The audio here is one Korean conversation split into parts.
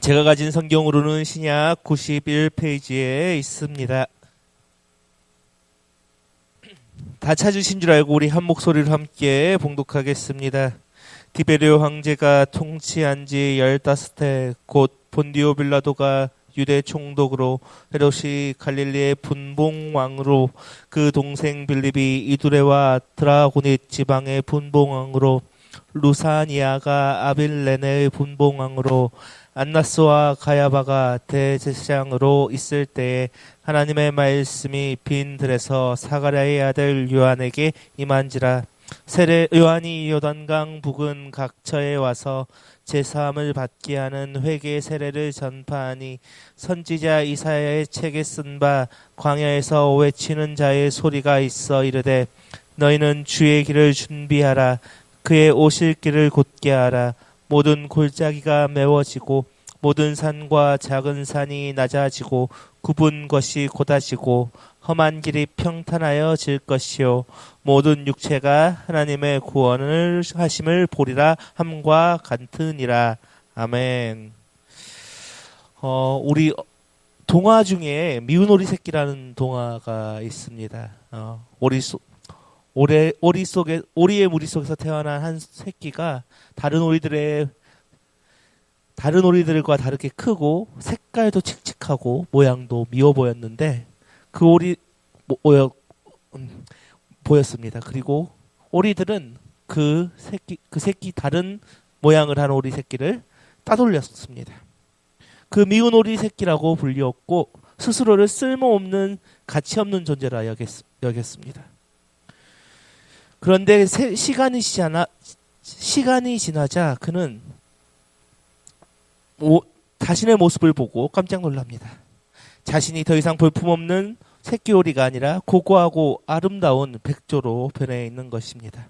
제가 가진 성경으로는 신약 91페이지에 있습니다. 다 찾으신 줄 알고 우리 한 목소리로 함께 봉독하겠습니다. 디베르 황제가 통치한 지 15해 곧 본디오 빌라도가 유대 총독으로 헤롯이 갈릴리의 분봉왕으로 그 동생 빌립이 이두레와 드라고닛 지방의 분봉왕으로 루사니아가 아빌레네의 분봉왕으로 안나스와 가야바가 대제사장으로 있을 때에 하나님의 말씀이 빈 들에서 사가랴의 아들 요한에게 임한지라. 세례 요한이 요단강 부근 각처에 와서 제사함을 받게 하는 회개 세례를 전파하니 선지자 이사야의 책에 쓴 바 광야에서 외치는 자의 소리가 있어 이르되 너희는 주의 길을 준비하라. 그의 오실 길을 곧게 하라. 모든 골짜기가 메워지고 모든 산과 작은 산이 낮아지고 굽은 것이 곧아지고 험한 길이 평탄하여 질 것이요 모든 육체가 하나님의 구원을 하심을 보리라 함과 같으니라. 아멘. 우리 동화 중에 미운 오리 새끼라는 동화가 있습니다. 오리의 무리 속에서 태어난 한 새끼가 다른 오리들과 다르게 크고 색깔도 칙칙하고 모양도 미워 보였는데 그 오리 보였습니다. 그리고 오리들은 그 새끼 다른 모양을 한 오리 새끼를 따돌렸습니다. 그 미운 오리 새끼라고 불리었고 스스로를 쓸모없는 가치 없는 존재라 여겼습니다. 그런데 시간이 지나자 그는 자신의 모습을 보고 깜짝 놀랍니다. 자신이 더 이상 볼품없는 새끼 오리가 아니라 고고하고 아름다운 백조로 변해 있는 것입니다.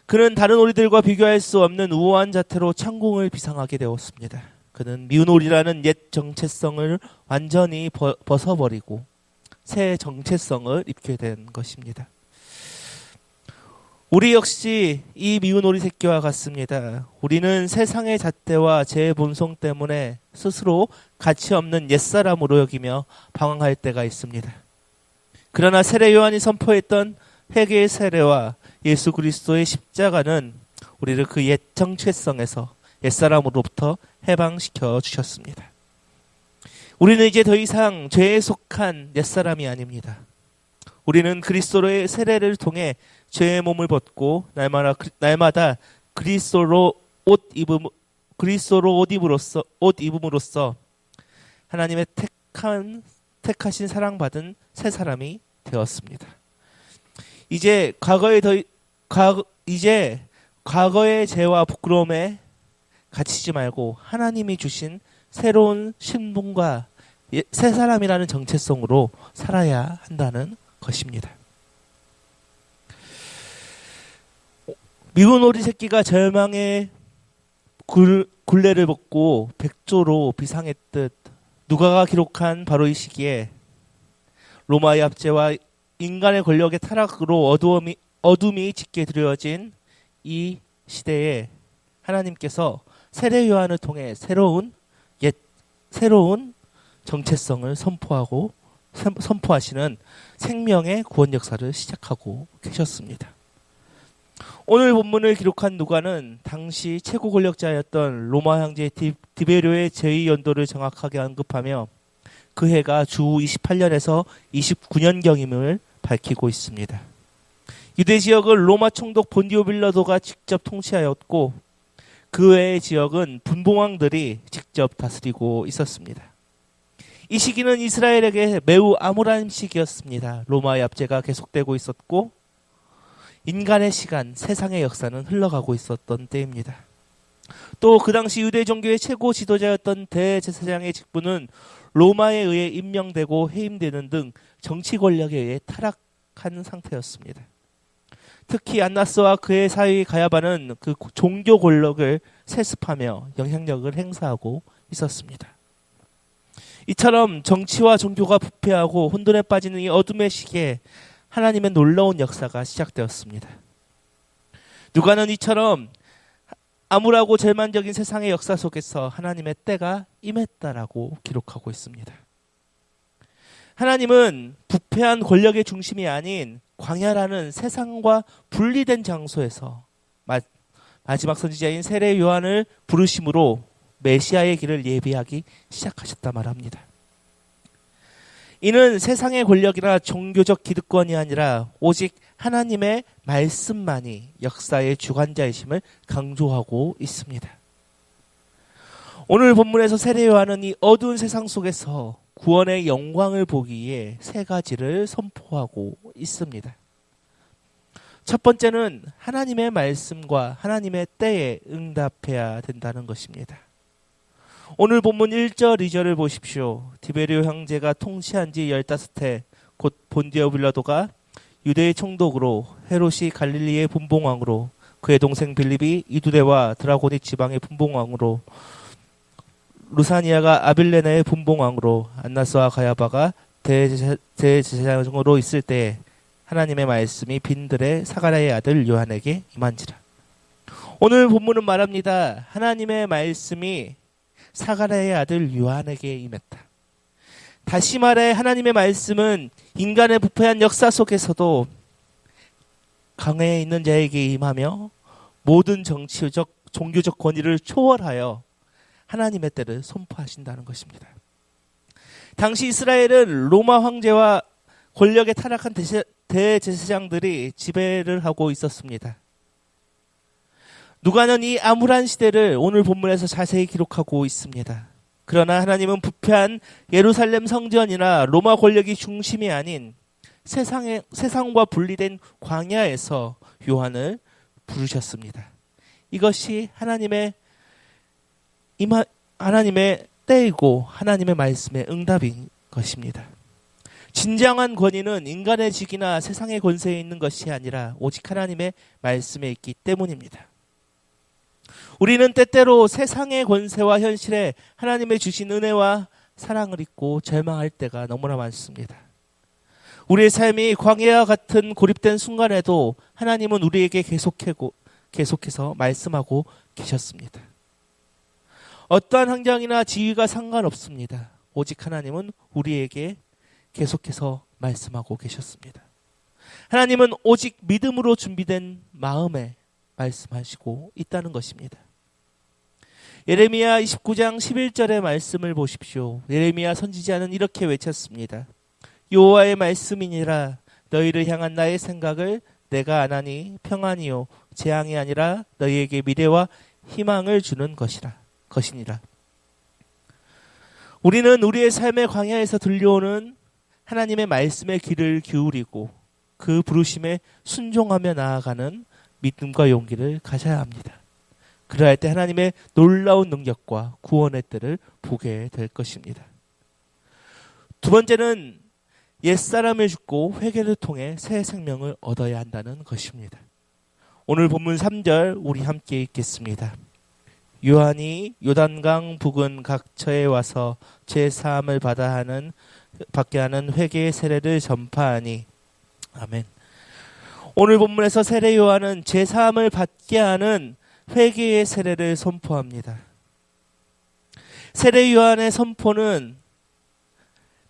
그는 다른 오리들과 비교할 수 없는 우아한 자태로 천궁을 비상하게 되었습니다. 그는 미운 오리라는 옛 정체성을 완전히 벗어버리고 새 정체성을 입게 된 것입니다. 우리 역시 이 미운 오리 새끼와 같습니다. 우리는 세상의 잣대와 제 본성 때문에 스스로 가치 없는 옛사람으로 여기며 방황할 때가 있습니다. 그러나 세례 요한이 선포했던 회개의 세례와 예수 그리스도의 십자가는 우리를 그 옛 정체성에서 옛사람으로부터 해방시켜 주셨습니다. 우리는 이제 더 이상 죄에 속한 옛사람이 아닙니다. 우리는 그리스도의 세례를 통해 죄의 몸을 벗고 날마다 그리스도로 옷 입음으로써 하나님의 택하신 사랑받은 새 사람이 되었습니다. 이제 과거의 죄와 부끄러움에 갇히지 말고 하나님이 주신 새로운 신분과 새 사람이라는 정체성으로 살아야 한다는 것입니다. 미운 오리 새끼가 절망의 굴레를 벗고 백조로 비상했듯 누가가 기록한 바로 이 시기에 로마의 압제와 인간의 권력의 타락으로 어둠이 짙게 드려진 이 시대에 하나님께서 세례 요한을 통해 새로운 정체성을 선포하시는 생명의 구원 역사를 시작하고 계셨습니다. 오늘 본문을 기록한 누가는 당시 최고 권력자였던 로마 황제 디베르의 제2 연도를 정확하게 언급하며 그 해가 주 28년에서 29년경임을 밝히고 있습니다. 유대 지역을 로마 총독 본디오 빌라도가 직접 통치하였고 그 외의 지역은 분봉왕들이 직접 다스리고 있었습니다. 이 시기는 이스라엘에게 매우 암울한 시기였습니다. 로마의 압제가 계속되고 있었고 인간의 시간, 세상의 역사는 흘러가고 있었던 때입니다. 또 그 당시 유대 종교의 최고 지도자였던 대제사장의 직분은 로마에 의해 임명되고 해임되는 등 정치 권력에 의해 타락한 상태였습니다. 특히 안나스와 그의 사위 가야바는 그 종교 권력을 세습하며 영향력을 행사하고 있었습니다. 이처럼 정치와 종교가 부패하고 혼돈에 빠지는 이 어둠의 시기에 하나님의 놀라운 역사가 시작되었습니다. 누가는 이처럼 암울하고 절망적인 세상의 역사 속에서 하나님의 때가 임했다라고 기록하고 있습니다. 하나님은 부패한 권력의 중심이 아닌 광야라는 세상과 분리된 장소에서 마지막 선지자인 세례 요한을 부르심으로 메시아의 길을 예비하기 시작하셨다 말합니다. 이는 세상의 권력이나 종교적 기득권이 아니라 오직 하나님의 말씀만이 역사의 주관자이심을 강조하고 있습니다. 오늘 본문에서 세례 요한은 이 어두운 세상 속에서 구원의 영광을 보기 위해 세 가지를 선포하고 있습니다. 첫 번째는 하나님의 말씀과 하나님의 때에 응답해야 된다는 것입니다. 오늘 본문 1절, 2절을 보십시오. 디베리오 형제가 통치한 지 15해, 곧 본디오 빌라도가 유대의 총독으로, 헤롯이 갈릴리의 분봉왕으로, 그의 동생 빌립이 이두레와 드라고니 지방의 분봉왕으로, 루사니아가 아빌레나의 분봉왕으로, 안나스와 가야바가 대제사장으로 있을 때에 하나님의 말씀이 빈들의 사가랴의 아들 요한에게 임한지라. 오늘 본문은 말합니다. 하나님의 말씀이 사가랴의 아들 요한에게 임했다. 다시 말해 하나님의 말씀은 인간의 부패한 역사 속에서도 강해에 있는 자에게 임하며 모든 정치적, 종교적 권위를 초월하여 하나님의 때를 선포하신다는 것입니다. 당시 이스라엘은 로마 황제와 권력에 타락한 대제사장들이 지배를 하고 있었습니다. 누가는 이 암울한 시대를 오늘 본문에서 자세히 기록하고 있습니다. 그러나 하나님은 부패한 예루살렘 성전이나 로마 권력이 중심이 아닌 세상과 분리된 광야에서 요한을 부르셨습니다. 이것이 하나님의 때이고 하나님의 말씀의 응답인 것입니다. 진정한 권위는 인간의 직이나 세상의 권세에 있는 것이 아니라 오직 하나님의 말씀에 있기 때문입니다. 우리는 때때로 세상의 권세와 현실에 하나님의 주신 은혜와 사랑을 잊고 절망할 때가 너무나 많습니다. 우리의 삶이 광야와 같은 고립된 순간에도 하나님은 우리에게 계속해서 말씀하고 계셨습니다. 어떠한 환경이나 지위가 상관없습니다. 오직 하나님은 우리에게 계속해서 말씀하고 계셨습니다. 하나님은 오직 믿음으로 준비된 마음에 말씀하시고 있다는 것입니다. 예레미야 29장 11절의 말씀을 보십시오. 예레미야 선지자는 이렇게 외쳤습니다. 여호와의 말씀이니라. 너희를 향한 나의 생각을 내가 아나니 평안이요 재앙이 아니라 너희에게 미래와 희망을 주는 것이니라. 우리는 우리의 삶의 광야에서 들려오는 하나님의 말씀에 귀를 기울이고 그 부르심에 순종하며 나아가는 믿음과 용기를 가져야 합니다. 그러할 때 하나님의 놀라운 능력과 구원의 때를 보게 될 것입니다. 두 번째는 옛사람을 죽고 회개를 통해 새 생명을 얻어야 한다는 것입니다. 오늘 본문 3절 우리 함께 읽겠습니다. 요한이 요단강 부근 각처에 와서 죄 사함을 받게 하는 회개의 세례를 전파하니. 아멘. 오늘 본문에서 세례 요한은 죄 사함을 받게 하는 회개의 세례를 선포합니다. 세례 요한의 선포는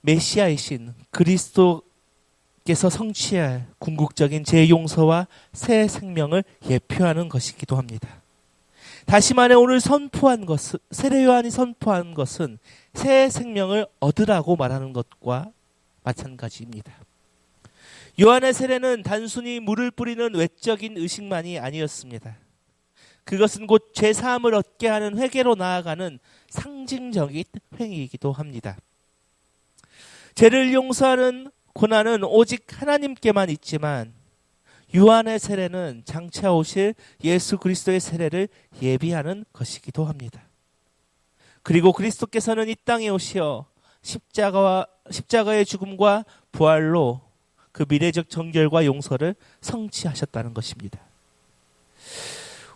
메시아이신 그리스도께서 성취할 궁극적인 죄 용서와 새 생명을 예표하는 것이기도 합니다. 다시 말해 오늘 세례 요한이 선포한 것은 새 생명을 얻으라고 말하는 것과 마찬가지입니다. 요한의 세례는 단순히 물을 뿌리는 외적인 의식만이 아니었습니다. 그것은 곧 죄사함을 얻게 하는 회개로 나아가는 상징적인 행위이기도 합니다. 죄를 용서하는 고난은 오직 하나님께만 있지만 요한의 세례는 장차 오실 예수 그리스도의 세례를 예비하는 것이기도 합니다. 그리고 그리스도께서는 이 땅에 오시어 십자가의 죽음과 부활로 그 미래적 정결과 용서를 성취하셨다는 것입니다.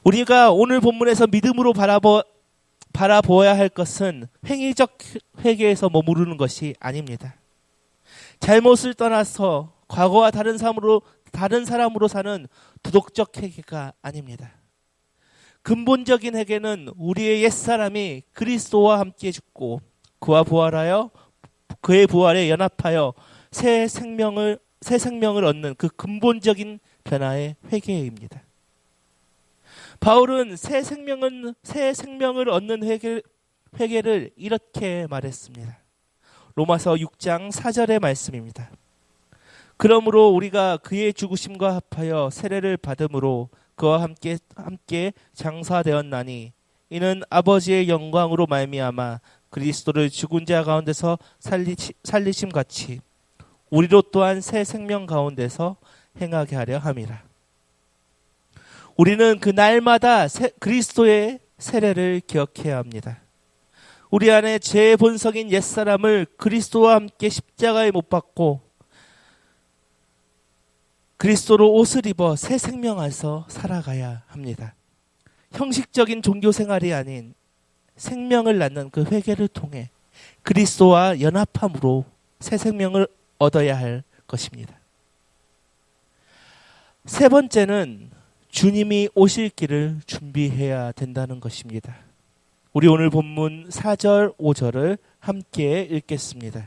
우리가 오늘 본문에서 믿음으로 바라보아야 할 것은 행위적 회개에서 머무르는 것이 아닙니다. 잘못을 떠나서 과거와 다른 사람으로 사는 도덕적 회개가 아닙니다. 근본적인 회개는 우리의 옛사람이 그리스도와 함께 죽고 그와 부활하여 그의 부활에 연합하여 새 생명을 얻는 그 근본적인 변화의 회개입니다. 바울은 새 생명을 얻는 회개를 이렇게 말했습니다. 로마서 6장 4절의 말씀입니다. 그러므로 우리가 그의 죽으심과 합하여 세례를 받음으로 그와 함께 장사되었나니 이는 아버지의 영광으로 말미암아 그리스도를 죽은 자 가운데서 살리심 같이 우리로 또한 새 생명 가운데서 행하게 하려 함이라. 우리는 그 날마다 그리스도의 세례를 기억해야 합니다. 우리 안에 제 본성인 옛사람을 그리스도와 함께 십자가에 못 박고 그리스도로 옷을 입어 새 생명 안에서 살아가야 합니다. 형식적인 종교 생활이 아닌 생명을 낳는 그 회개를 통해 그리스도와 연합함으로 새 생명을 얻어야 할 것입니다. 세 번째는 주님이 오실 길을 준비해야 된다는 것입니다. 우리 오늘 본문 4절, 5절을 함께 읽겠습니다.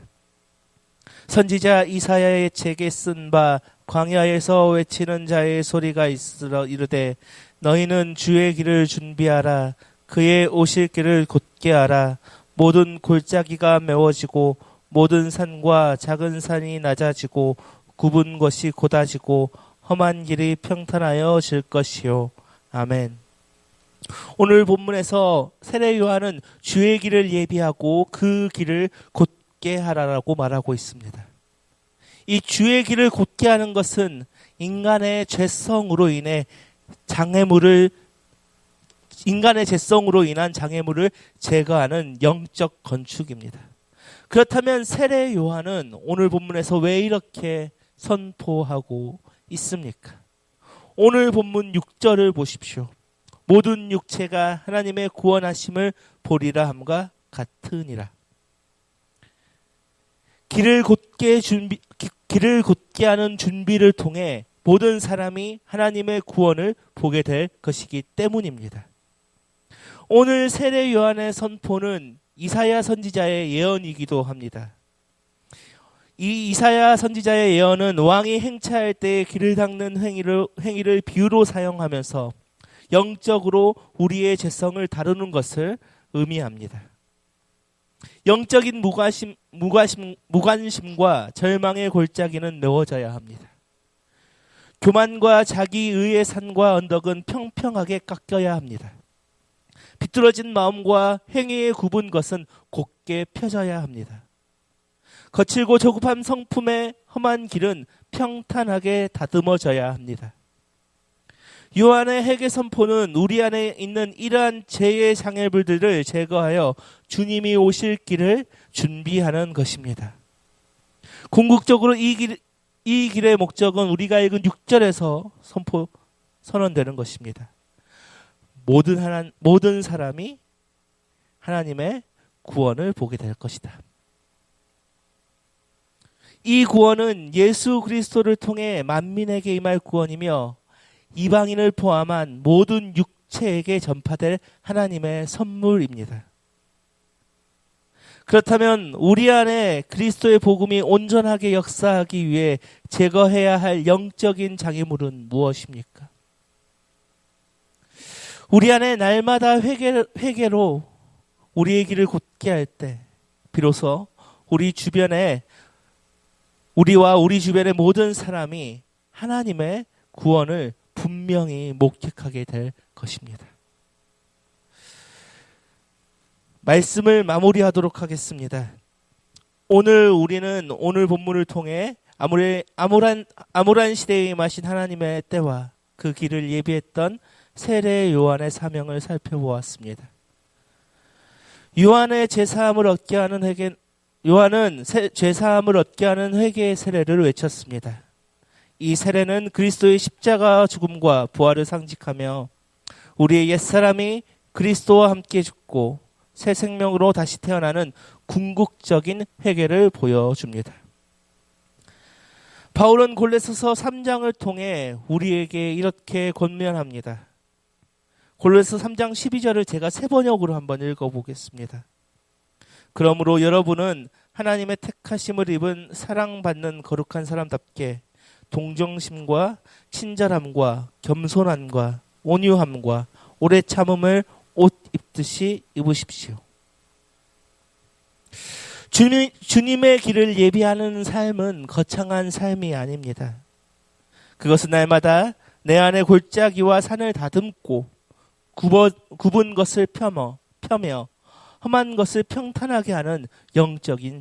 선지자 이사야의 책에 쓴 바 광야에서 외치는 자의 소리가 있으러 이르되 너희는 주의 길을 준비하라. 그의 오실 길을 곧게 하라. 모든 골짜기가 메워지고 모든 산과 작은 산이 낮아지고 굽은 것이 곧아지고 험한 길이 평탄하여질 것이요. 아멘. 오늘 본문에서 세례 요한은 주의 길을 예비하고 그 길을 곧게 하라라고 말하고 있습니다. 이 주의 길을 곧게 하는 것은 인간의 죄성으로 인한 장애물을 제거하는 영적 건축입니다. 그렇다면 세례 요한은 오늘 본문에서 왜 이렇게 선포하고 있습니까? 오늘 본문 6절을 보십시오. 모든 육체가 하나님의 구원하심을 보리라 함과 같으니라. 길을 곧게 하는 준비를 통해 모든 사람이 하나님의 구원을 보게 될 것이기 때문입니다. 오늘 세례 요한의 선포는 이사야 선지자의 예언이기도 합니다. 이 이사야 선지자의 예언은 왕이 행차할 때 길을 닦는 행위를 비유로 사용하면서 영적으로 우리의 죄성을 다루는 것을 의미합니다. 영적인 무관심과 절망의 골짜기는 메워져야 합니다. 교만과 자기의의 산과 언덕은 평평하게 깎여야 합니다. 비뚤어진 마음과 행위에 굽은 것은 곧게 펴져야 합니다. 거칠고 조급한 성품의 험한 길은 평탄하게 다듬어져야 합니다. 요한의 회개 선포는 우리 안에 있는 이러한 죄의 장애물들을 제거하여 주님이 오실 길을 준비하는 것입니다. 궁극적으로 이 길의 목적은 우리가 읽은 6절에서 선언되는 것입니다. 모든 사람이 하나님의 구원을 보게 될 것이다. 이 구원은 예수 그리스도를 통해 만민에게 임할 구원이며 이방인을 포함한 모든 육체에게 전파될 하나님의 선물입니다. 그렇다면 우리 안에 그리스도의 복음이 온전하게 역사하기 위해 제거해야 할 영적인 장애물은 무엇입니까? 우리 안에 날마다 회개로 우리의 길을 곧게 할 때 비로소 우리와 우리 주변의 모든 사람이 하나님의 구원을 분명히 목격하게 될 것입니다. 말씀을 마무리하도록 하겠습니다. 우리는 오늘 본문을 통해 암울한 시대에 임하신 하나님의 때와 그 길을 예비했던 세례 요한의 사명을 살펴보았습니다. 요한은 죄사함을 얻게 하는 회개의 세례를 외쳤습니다. 이 세례는 그리스도의 십자가 죽음과 부활을 상징하며 우리의 옛사람이 그리스도와 함께 죽고 새 생명으로 다시 태어나는 궁극적인 회개를 보여줍니다. 바울은 골로새서 3장을 통해 우리에게 이렇게 권면합니다. 골로새 3장 12절을 제가 세 번역으로 한번 읽어보겠습니다. 그러므로 여러분은 하나님의 택하심을 입은 사랑받는 거룩한 사람답게 동정심과 친절함과 겸손함과 온유함과 오래 참음을 옷 입듯이 입으십시오. 주님의 길을 예비하는 삶은 거창한 삶이 아닙니다. 그것은 날마다 내 안의 골짜기와 산을 다듬고 굽은 것을 펴며 험한 것을 평탄하게 하는 영적인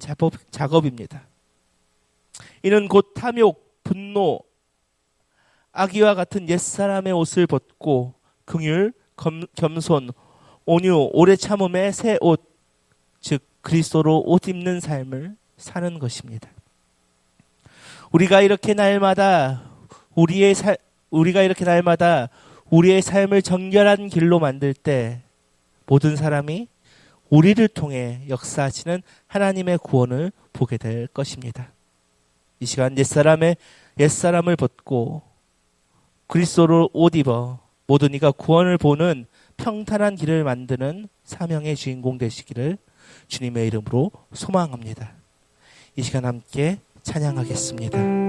작업입니다. 이는 곧 탐욕, 분노, 악의와 같은 옛사람의 옷을 벗고 긍휼, 겸손, 온유, 오래 참음의 새 옷, 즉 그리스도로 옷 입는 삶을 사는 것입니다. 우리가 이렇게 날마다 우리의 삶을 정결한 길로 만들 때 모든 사람이 우리를 통해 역사하시는 하나님의 구원을 보게 될 것입니다. 이 시간 옛사람을 벗고 그리스도로 옷 입어 모든 이가 구원을 보는 평탄한 길을 만드는 사명의 주인공 되시기를 주님의 이름으로 소망합니다. 이 시간 함께 찬양하겠습니다.